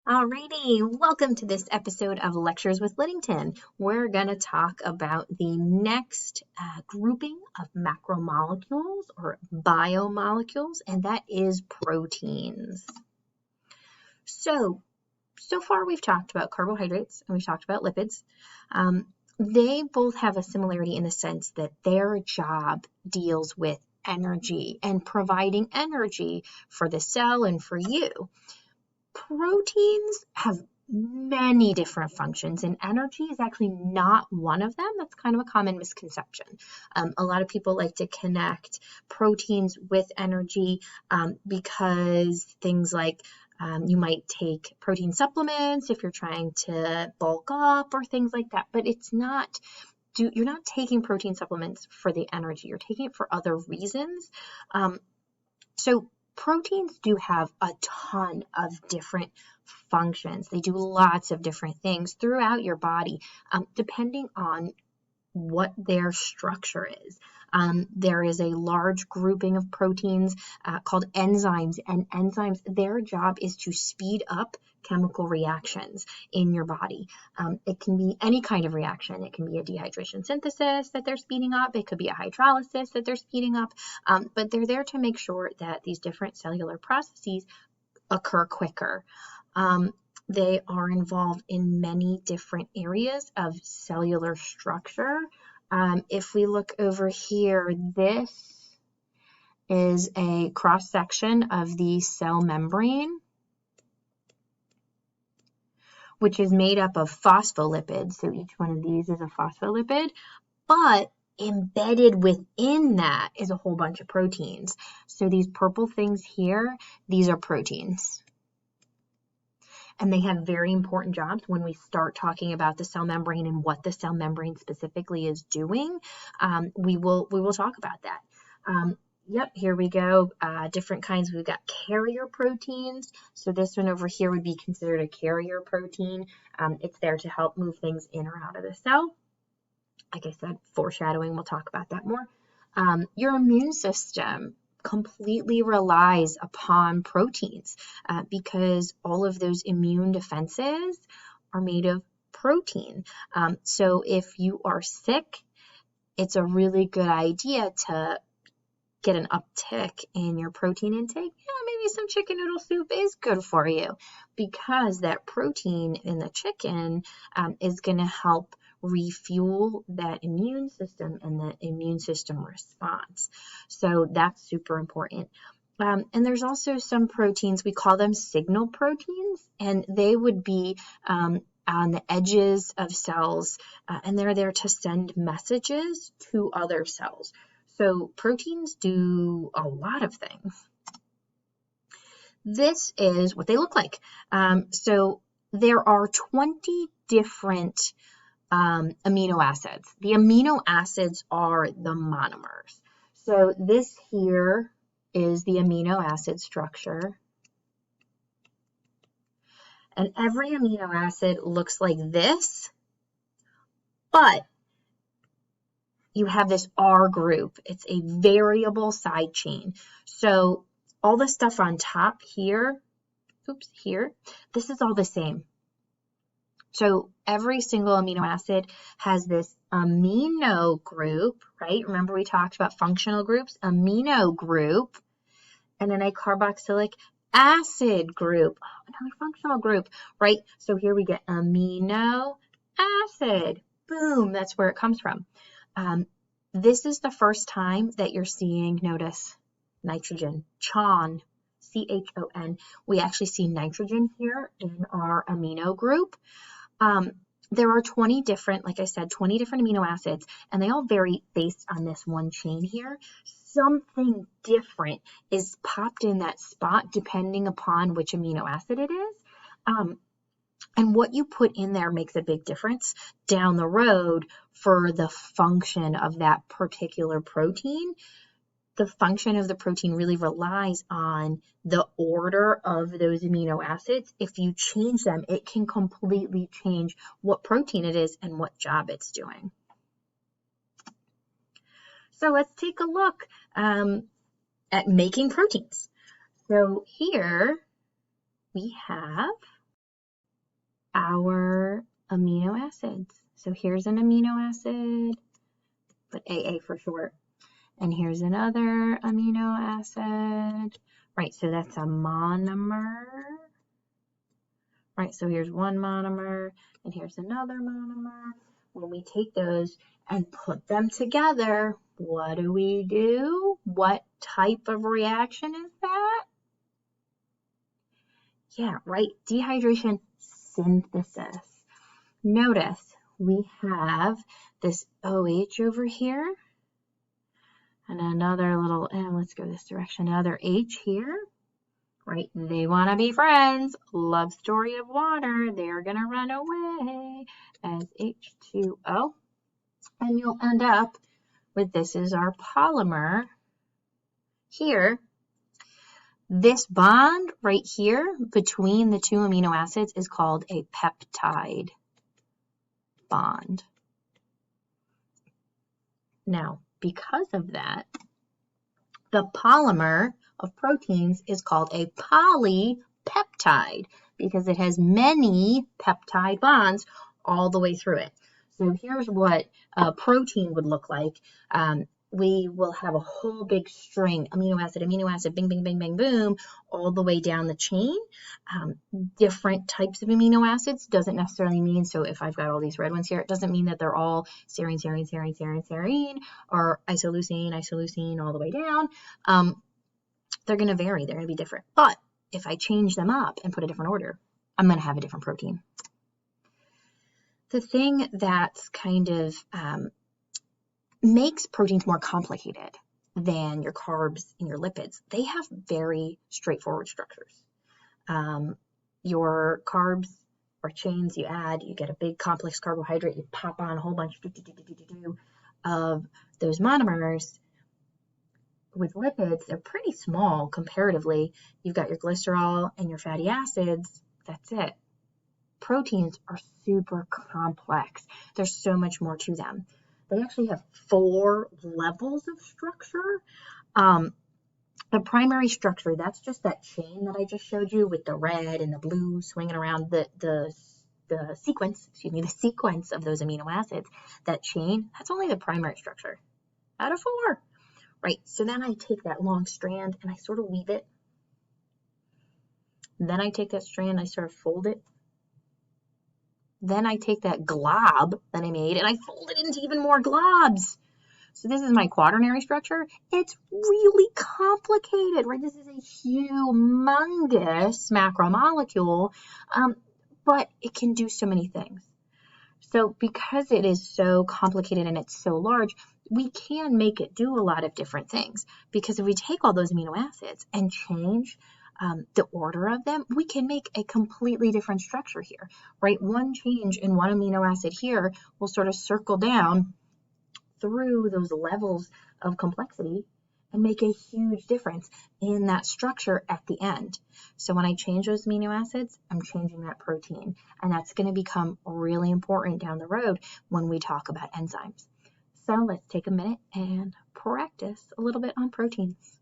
Alrighty, welcome to this episode of Lectures with Liddington. We're going to talk about the next grouping of macromolecules or biomolecules, and that is proteins. So far we've talked about carbohydrates and we've talked about lipids. They both have a similarity in the sense that their job deals with energy and providing energy for the cell and for you. Proteins have many different functions, and energy is actually not one of them. That's kind of a common misconception. A lot of people like to connect proteins with energy because things like you might take protein supplements if you're trying to bulk up or things like that, but it's not. You're not taking protein supplements for the energy. You're taking it for other reasons. So proteins do have a ton of different functions. They do lots of different things throughout your body, depending on what their structure is. There is a large grouping of proteins called enzymes, and enzymes, their job is to speed up chemical reactions in your body. It can be any kind of reaction. It can be a dehydration synthesis that they're speeding up. It could be a hydrolysis that they're speeding up, but they're there to make sure that these different cellular processes occur quicker. They are involved in many different areas of cellular structure. If we look over here, this is a cross-section of the cell membrane, which is made up of phospholipids. So each one of these is a phospholipid, but embedded within that is a whole bunch of proteins. So these purple things here, these are proteins. And they have very important jobs when we start talking about the cell membrane and what the cell membrane specifically is doing. We will talk about that. Yep, here we go. Different kinds. We've got carrier proteins. So this one over here would be considered a carrier protein. It's there to help move things in or out of the cell. Like I said, foreshadowing, we'll talk about that more. Your immune system completely relies upon proteins because all of those immune defenses are made of protein. So if you are sick, it's a really good idea to get an uptick in your protein intake. Maybe some chicken noodle soup is good for you because that protein in the chicken is going to help refuel that immune system and the immune system response. So that's super important. And there's also some proteins, we call them signal proteins, and they would be on the edges of cells, and they're there to send messages to other cells. So proteins do a lot of things. This is what they look like. So there are 20 different amino acids. The amino acids are the monomers. So this here is the amino acid structure. And every amino acid looks like this, but you have this R group. It's a variable side chain. So all the stuff on top here, here, this is all the same. So every single amino acid has this amino group, right? Remember we talked about functional groups, amino group, and then a carboxylic acid group, another functional group, right? So here we get amino acid. Boom, that's where it comes from. This is the first time that you're seeing, notice, nitrogen, CHON, C-H-O-N. We actually see nitrogen here in our amino group. There are 20 different, like I said, 20 different amino acids, and they all vary based on this one chain here. Something different is popped in that spot depending upon which amino acid it is. And what you put in there makes a big difference down the road for the function of that particular protein. The function of the protein really relies on the order of those amino acids. If you change them, it can completely change what protein it is and what job it's doing. So let's take a look at making proteins. So here we have our amino acids. So here's an amino acid, put AA for short. And here's another amino acid. Right, so that's a monomer. Right, so here's one monomer, and here's another monomer. When we take those and put them together, what do? What type of reaction is that? Yeah, right, dehydration synthesis. Notice we have this OH over here, and another little, let's go this direction, another H here. Right? They want to be friends. Love story of water. They're going to run away as H2O. And you'll end up with this is our polymer here. This bond right here between the two amino acids is called a peptide bond. Now, because of that, the polymer of proteins is called a polypeptide because it has many peptide bonds all the way through it. So here's what a protein would look like. We will have a whole big string, amino acid, bing, bing, bing, bang, boom, all the way down the chain. Different types of amino acids doesn't necessarily mean, so if I've got all these red ones here, it doesn't mean that they're all serine, serine, serine, serine, serine, or isoleucine, isoleucine, all the way down. They're going to vary. They're going to be different. But if I change them up and put a different order, I'm going to have a different protein. The thing that's kind of makes proteins more complicated than your carbs and your lipids, they have very straightforward structures. Your carbs or chains you add, you get a big complex carbohydrate, you pop on a whole bunch of those monomers. With lipids, they're pretty small comparatively. You've got your glycerol and your fatty acids, that's it. Proteins are super complex. There's so much more to them. They actually have 4 levels of structure. The primary structure, that's just that chain that I just showed you with the red and the blue swinging around the sequence, the sequence of those amino acids. That chain, that's only the primary structure out of 4. Right, so then I take that long strand and I sort of weave it. Then I take that strand, I sort of fold it. Then I take that glob that I made and I fold it into even more globs. So this is my quaternary structure. It's really complicated, right? This is a humongous macromolecule, but it can do so many things. So because it is so complicated and it's so large, we can make it do a lot of different things. Because if we take all those amino acids and change the order of them, we can make a completely different structure here, right? One change in one amino acid here will sort of circle down through those levels of complexity and make a huge difference in that structure at the end. So when I change those amino acids, I'm changing that protein. And that's going to become really important down the road when we talk about enzymes. So let's take a minute and practice a little bit on proteins.